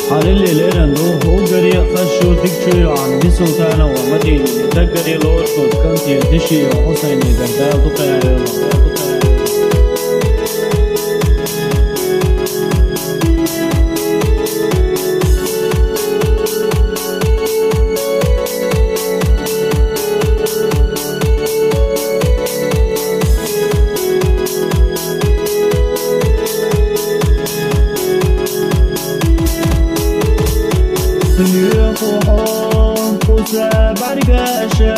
حالي ليلان روح وقري خشو تكشو عن دي سلطانة ومدينة تقري لوشو كنتي دشي وحسيني دهدا دقيا يخوهم قوسا برقاشا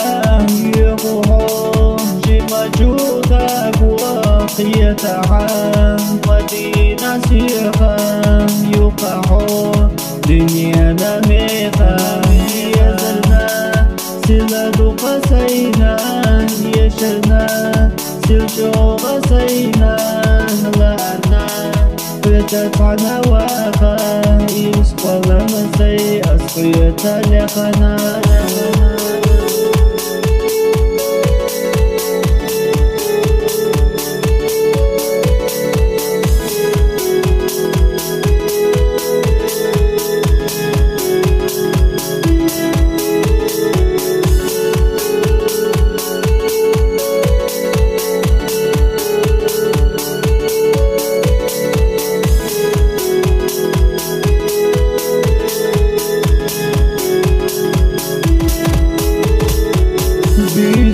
يخوهم جيما جوتك وقية عام مدينة سيخا يقحون دنيا نميخا يزلنا سلدو قسينا يشلنا سلشو قسينا لأنا فتفعنا واخا يسقى لما سيأسقيت لقنا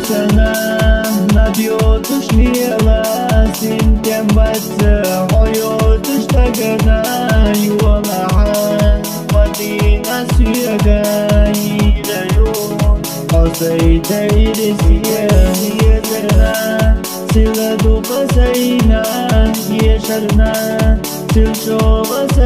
سلام نبيوتش ميلا سنتم بس عيوتش تقنا يولعان مدينة سيقا يلعون قصيت إلسيا يزرنا سلدو قسينا يشرنا سلشو قسينا